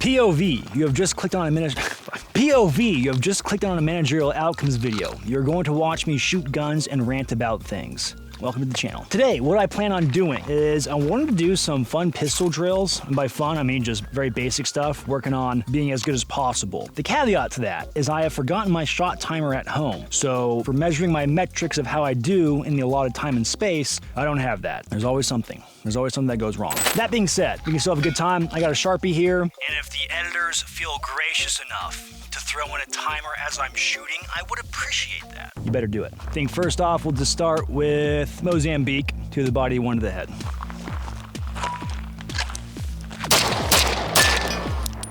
POV, you have just clicked on a managerial outcomes video. You're going to watch me shoot guns and rant about things. Welcome to the channel. Today, what I plan on doing is I wanted to do some fun pistol drills. And by fun, I mean just very basic stuff, working on being as good as possible. The caveat to that is I have forgotten my shot timer at home. So for measuring my metrics of how I do in the allotted time and space, I don't have that. There's always something. There's always something that goes wrong. That being said, we can still have a good time. I got a Sharpie here. And if the editors feel gracious enough to throw in a timer as I'm shooting, I would appreciate that. You better do it. I think first off, we'll just start with Mozambique, 2 to the body, 1 to the head.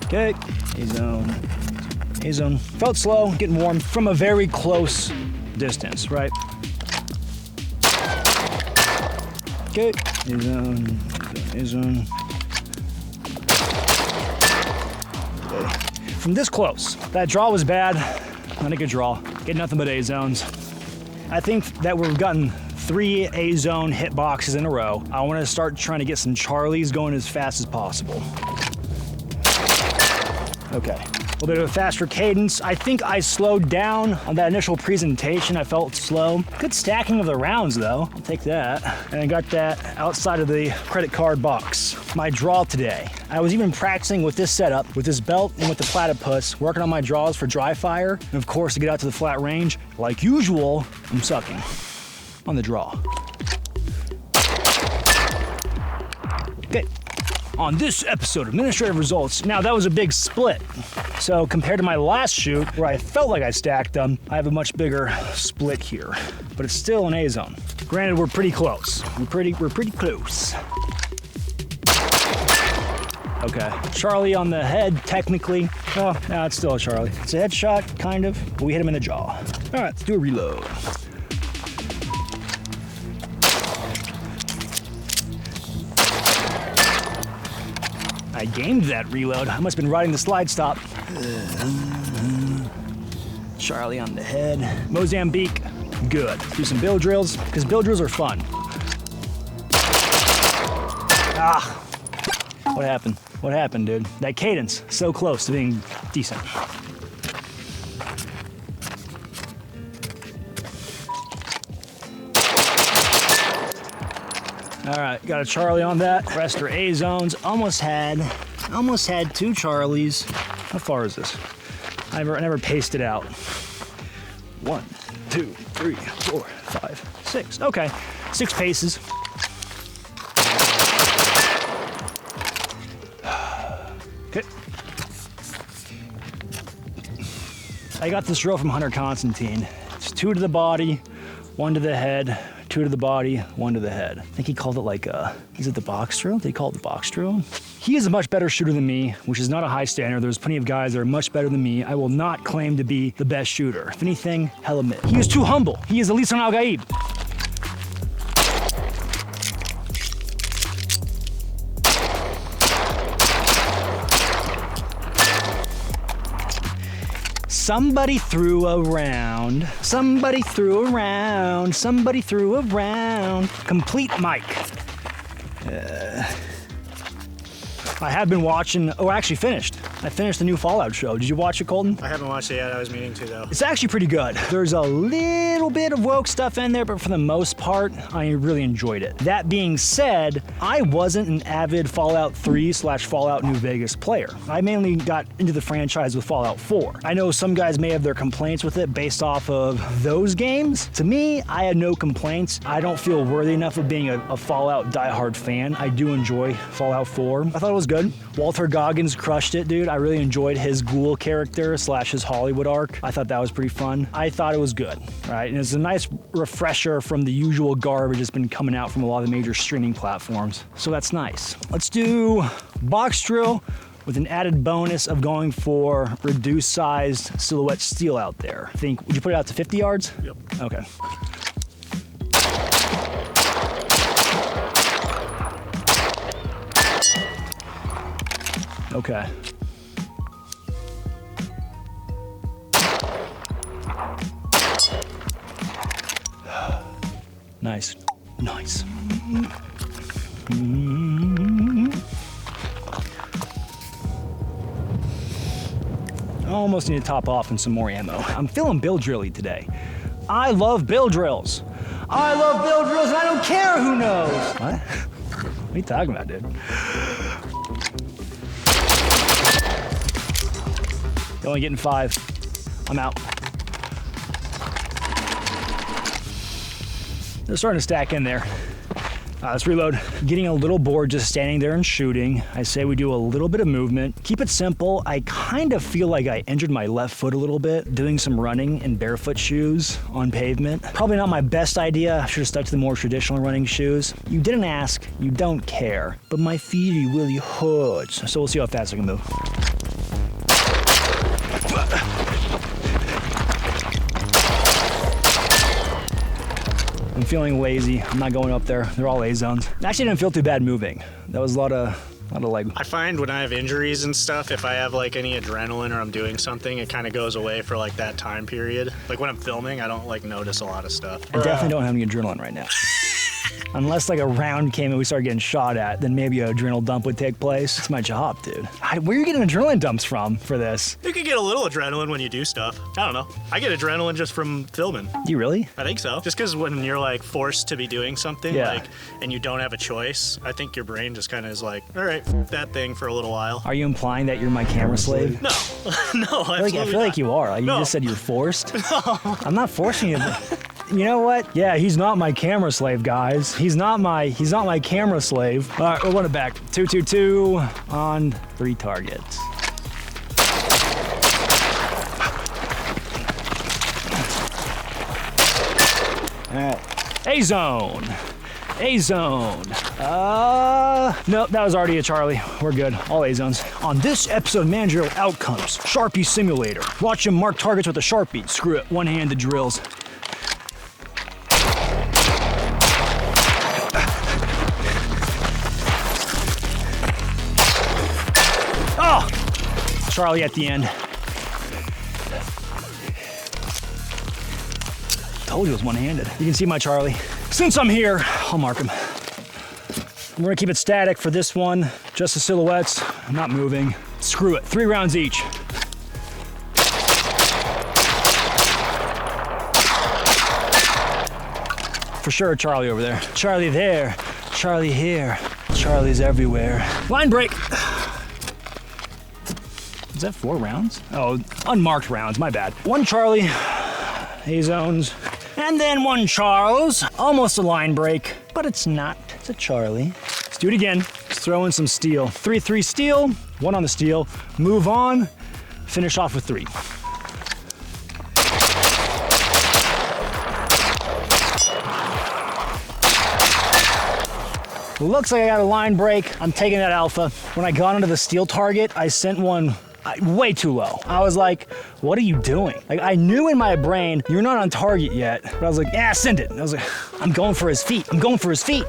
Okay, A-zone, A-zone. Felt slow, getting warm from a very close distance, right? Okay, A-zone, A-zone. Okay. From this close, that draw was bad. Not a good draw. Get nothing but A-zones. I think that we've gotten 3 A-zone hit boxes in a row. I want to start trying to get some Charlies going as fast as possible. Okay. A little bit of a faster cadence. I think I slowed down on that initial presentation. I felt slow. Good stacking of the rounds though. I'll take that. And I got that outside of the credit card box. My draw today. I was even practicing with this setup, with this belt and with the platypus, working on my draws for dry fire. And of course, to get out to the flat range, like usual, I'm sucking on the draw. Okay. On this episode of Administrative Results, now that was a big split. So compared to my last shoot, where I felt like I stacked them, I have a much bigger split here. But it's still an A-zone. Granted, we're pretty close. We're pretty close. Okay, Charlie on the head, technically. Oh, no, it's still a Charlie. It's a headshot, kind of, but we hit him in the jaw. All right, let's do a reload. I gamed that reload. I must have been riding the slide stop. Charlie on the head. Mozambique, good. Do some bill drills, because bill drills are fun. Ah, what happened? What happened, dude? That cadence, so close to being decent. All right, got a Charlie on that. Rest are A-zones. Almost had 2 Charlies. How far is this? I never paced it out. 1, 2, 3, 4, 5, 6. Okay, 6 paces. Okay. I got this drill from Hunter Constantine. It's 2 to the body, 1 to the head. 2 to the body, 1 to the head. I think he called it like is it the box drill? Did he call it the box drill? He is a much better shooter than me, which is not a high standard. There's plenty of guys that are much better than me. I will not claim to be the best shooter. If anything, hell admit. He is too humble. He is Elisan Al-Gaib. Somebody threw around, somebody threw around, somebody threw around. Complete mic. I have been watching, I actually finished. I finished the new Fallout show. Did you watch it, Colton? I haven't watched it yet. I was meaning to, though. It's actually pretty good. There's a little bit of woke stuff in there, but for the most part, I really enjoyed it. That being said, I wasn't an avid Fallout 3/Fallout New Vegas player. I mainly got into the franchise with Fallout 4. I know some guys may have their complaints with it based off of those games. To me, I had no complaints. I don't feel worthy enough of being a Fallout diehard fan. I do enjoy Fallout 4. I thought it was good. Walter Goggins crushed it, dude. I really enjoyed his ghoul character / his Hollywood arc. I thought that was pretty fun. I thought it was good, right? And it's a nice refresher from the usual garbage that's been coming out from a lot of the major streaming platforms. So that's nice. Let's do box drill with an added bonus of going for reduced sized silhouette steel out there. Would you put it out to 50 yards? Yep. Okay. Okay. Nice. Nice. Almost need to top off and some more ammo. I'm feeling bill drilly today. I love bill drills. I love bill drills and I don't care who knows. What? What are you talking about, dude? You're only getting 5. I'm out. They're starting to stack in there. Let's reload. Getting a little bored just standing there and shooting. I say we do a little bit of movement. Keep it simple. I kind of feel like I injured my left foot a little bit doing some running in barefoot shoes on pavement. Probably not my best idea. I should have stuck to the more traditional running shoes. You didn't ask, you don't care, but my feet really hurts. So we'll see how fast I can move. I'm feeling lazy. I'm not going up there. They're all A zones. Actually didn't feel too bad moving. That was a lot of like... I find when I have injuries and stuff, if I have like any adrenaline or I'm doing something, it kind of goes away for like that time period. Like when I'm filming, I don't like notice a lot of stuff. I definitely don't have any adrenaline right now. Unless like a round came and we started getting shot at, then maybe an adrenal dump would take place. It's my job, dude. Where are you getting adrenaline dumps from for this? You can get a little adrenaline when you do stuff. I don't know. I get adrenaline just from filming. Do you really? I think so. Just because when you're like forced to be doing something, like, and you don't have a choice, I think your brain just kind of is like, all right, that thing for a little while. Are you implying that you're my camera slave? No, no, I feel like you are. Like, you just said you're forced. No. I'm not forcing you. You know what? Yeah, he's not my camera slave, guys. He's not my camera slave. All right, we'll run it back. 222 on 3 targets. All right, A zone. A zone. Nope, that was already a Charlie. We're good. All A zones. On this episode of Managerial Outcomes, Sharpie Simulator. Watch him mark targets with a Sharpie. Screw it, one-handed drills. Oh! Charlie at the end. Told you it was one-handed. You can see my Charlie. Since I'm here, I'll mark him. I'm gonna keep it static for this one. Just the silhouettes. I'm not moving. Screw it. 3 rounds each. For sure, Charlie over there. Charlie there. Charlie here. Charlie's everywhere. Line break. Is that 4 rounds? Oh, unmarked rounds, my bad. 1 Charlie, A zones, and then 1 Charles. Almost a line break, but it's not. It's a Charlie. Let's do it again. Let's throw in some steel. 3-3 steel, 1 on the steel. Move on, finish off with 3. Looks like I got a line break. I'm taking that alpha. When I got onto the steel target, I sent one way too low. I was like, what are you doing? Like, I knew in my brain, you're not on target yet. But I was like, yeah, send it. And I was like, I'm going for his feet. I'm going for his feet.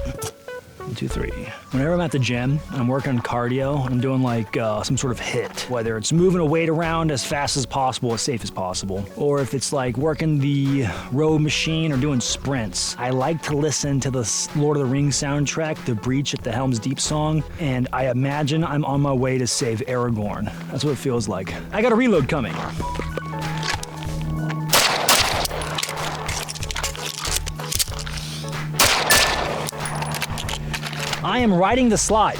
1, 2, 3. Whenever I'm at the gym and I'm working on cardio, I'm doing like some sort of hit, whether it's moving a weight around as fast as possible, as safe as possible, or if it's like working the row machine or doing sprints. I like to listen to the Lord of the Rings soundtrack, The Breach at the Helm's Deep song, and I imagine I'm on my way to save Aragorn. That's what it feels like. I got a reload coming. I am riding the slide.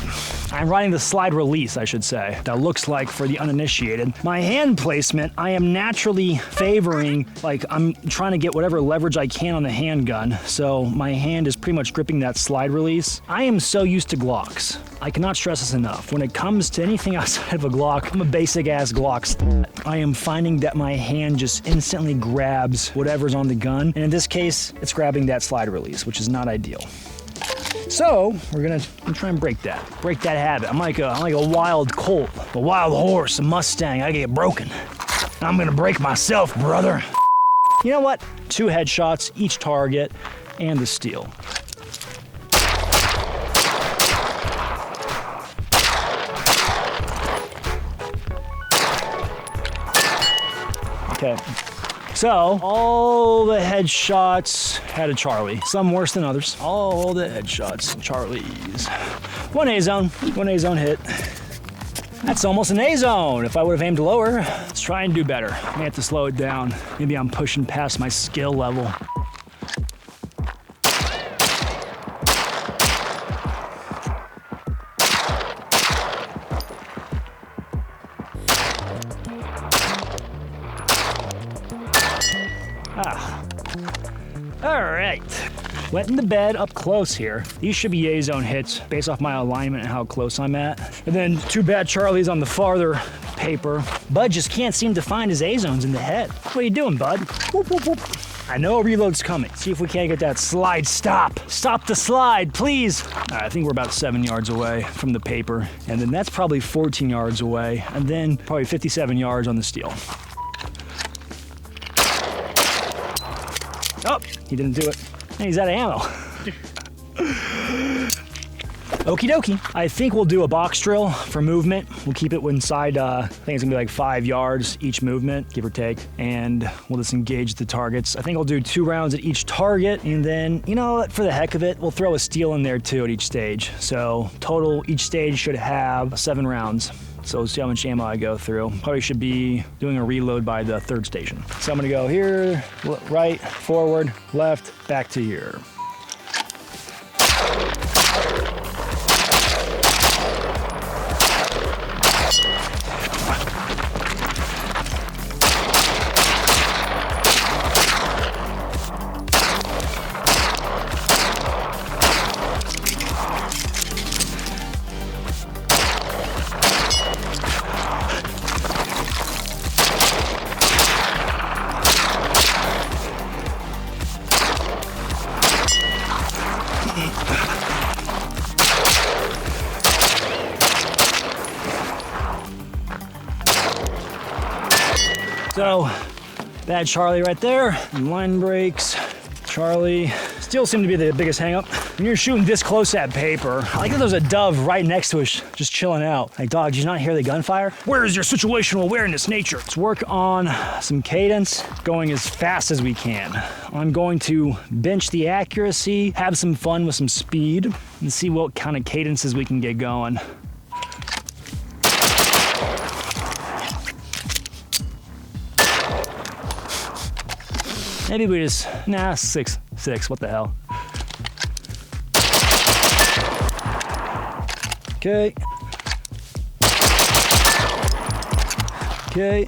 I'm riding the slide release, I should say. That looks like for the uninitiated. My hand placement, I am naturally favoring, like I'm trying to get whatever leverage I can on the handgun. So my hand is pretty much gripping that slide release. I am so used to Glocks. I cannot stress this enough. When it comes to anything outside of a Glock, I'm a basic ass Glock. I am finding that my hand just instantly grabs whatever's on the gun. And in this case, it's grabbing that slide release, which is not ideal. So we're gonna try and break that habit. I'm like a wild colt, a wild horse, a Mustang. I get broken. I'm gonna break myself, brother. You know what? 2 headshots, each target, and the steel. Okay. So, all the headshots had a Charlie. Some worse than others. All the headshots, Charlies. 1 A zone hit. That's almost an A zone. If I would have aimed lower, let's try and do better. I may have to slow it down. Maybe I'm pushing past my skill level. All right. Wetting the bed up close here. These should be A zone hits based off my alignment and how close I'm at. And then too bad Charlie's on the farther paper. Bud just can't seem to find his A zones in the head. What are you doing, Bud? Whoop, whoop, whoop. I know a reload's coming. See if we can't get that slide. Stop. Stop the slide, please. All right, I think we're about 7 yards away from the paper. And then that's probably 14 yards away. And then probably 57 yards on the steel. Oh, he didn't do it. And he's out of ammo. Okie dokie. I think we'll do a box drill for movement. We'll keep it inside, I think it's gonna be like 5 yards each movement, give or take. And we'll just engage the targets. I think I'll do 2 rounds at each target. And then, you know, for the heck of it, we'll throw a steel in there too at each stage. So total, each stage should have 7 rounds. So see how much ammo I go through. Probably should be doing a reload by the 3rd station. So I'm gonna go here, right, forward, left, back to here. So, bad Charlie right there. Line breaks. Charlie. Still seem to be the biggest hang up. When you're shooting this close at paper, I like that there's a dove right next to us, just chilling out. Like, dog, did you not hear the gunfire? Where is your situational awareness, nature? Let's work on some cadence, going as fast as we can. I'm going to bench the accuracy, have some fun with some speed, and see what kind of cadences we can get going. Maybe we just, nah, six, what the hell. Okay. Okay.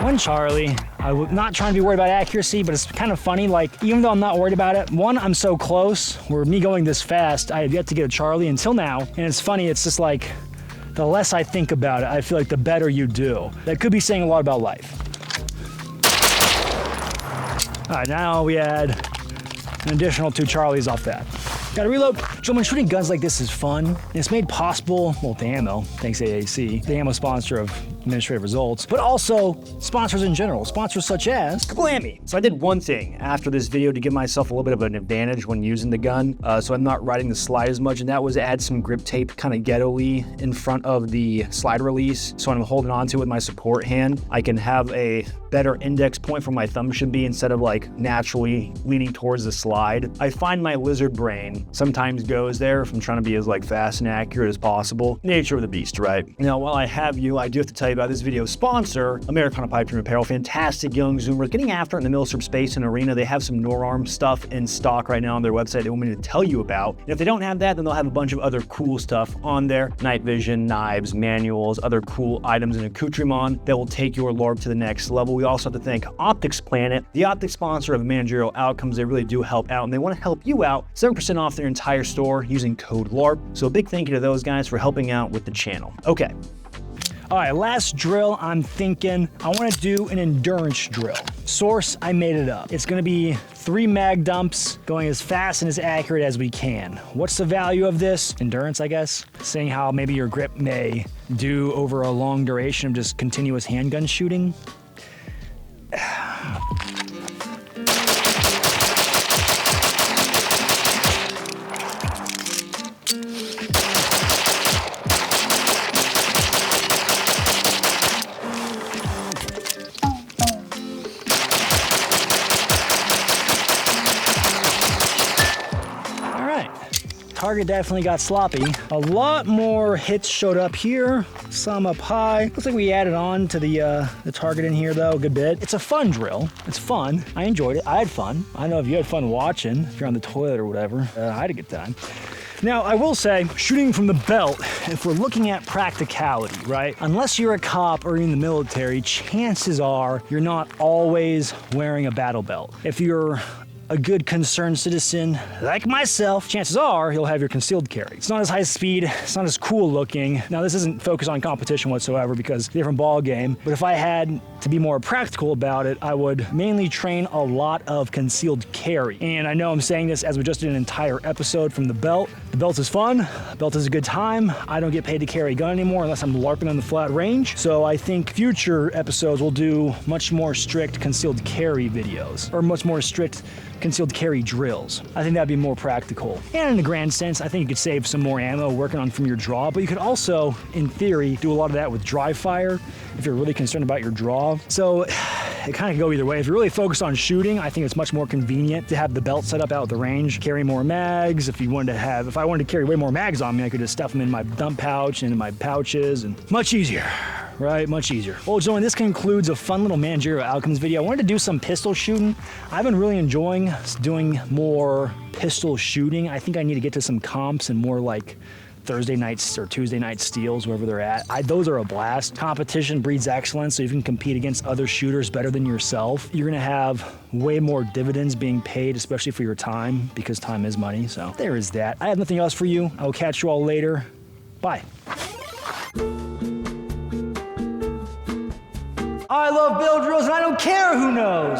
One Charlie. I'm not trying to be worried about accuracy, but it's kind of funny, like, even though I'm not worried about it, one, I'm so close, where me going this fast, I have yet to get a Charlie until now, and it's funny, it's just like, the less I think about it, I feel like the better you do. That could be saying a lot about life. All right, now we add an additional 2 Charlies off that. Gotta reload. Gentlemen, shooting guns like this is fun. And it's made possible, well, with the ammo, thanks AAC, the ammo sponsor of Administrative Results, but also sponsors in general, sponsors such as Kablammy. So I did one thing after this video to give myself a little bit of an advantage when using the gun, so I'm not riding the slide as much, and that was add some grip tape kind of ghetto-y in front of the slide release. So when I'm holding onto it with my support hand, I can have a better index point for my thumb should be instead of like naturally leaning towards the slide. I find my lizard brain sometimes goes there if I'm trying to be as like fast and accurate as possible. Nature of the beast, right? Now, while I have you, I do have to tell you about this video's sponsor, Americana Pipe Dream Apparel. Fantastic young zoomers getting after it in the military space and arena. They have some Norarm stuff in stock right now on their website they want me to tell you about. And if they don't have that, then they'll have a bunch of other cool stuff on there. Night vision, knives, manuals, other cool items and accoutrements that will take your LARP to the next level. We also have to thank Optics Planet, the optics sponsor of Managerial Outcomes. They really do help out, and they want to help you out. 7% off their entire store using code LARP. So a big thank you to those guys for helping out with the channel. Okay. All right, last drill, I'm thinking I want to do an endurance drill. Source, I made it up. It's going to be 3 mag dumps going as fast and as accurate as we can. What's the value of this? Endurance, I guess. Seeing how maybe your grip may do over a long duration of just continuous handgun shooting. target definitely got sloppy. A lot more hits showed up here, some up high. Looks like we added on to the target in here though, a good bit. It's a fun drill. It's fun. I enjoyed it. I had fun. I don't know if you had fun watching, if you're on the toilet or whatever. I had a good time. Now, I will say, shooting from the belt, if we're looking at practicality, right? Unless you're a cop or in the military, chances are you're not always wearing a battle belt. If you're a good concerned citizen like myself, chances are you'll have your concealed carry. It's not as high speed, it's not as cool looking. Now this isn't focused on competition whatsoever because it's a different ball game, but if I had to be more practical about it, I would mainly train a lot of concealed carry. And I know I'm saying this as we just did an entire episode from the belt. The belt is fun, the belt is a good time. I don't get paid to carry a gun anymore unless I'm LARPing on the flat range. So I think future episodes will do much more strict concealed carry videos, or much more strict concealed carry drills. I think that'd be more practical. And in the grand sense, I think you could save some more ammo working on from your draw, but you could also, in theory, do a lot of that with dry fire if you're really concerned about your draw. So it kind of go either way. If you're really focused on shooting, I think it's much more convenient to have the belt set up out at the range, carry more mags. If I wanted to carry way more mags on me, I could just stuff them in my dump pouch and in my pouches, and much easier. Right, much easier. Well, gentlemen, this concludes a fun little managerial outcomes video. I wanted to do some pistol shooting. I've been really enjoying doing more pistol shooting. I think I need to get to some comps and more like Thursday nights or Tuesday night steals, wherever they're at. Those are a blast. Competition breeds excellence, so you can compete against other shooters better than yourself. You're gonna have way more dividends being paid, especially for your time, because time is money. So there is that. I have nothing else for you. I will catch you all later. Bye. I love build drills and I don't care who knows.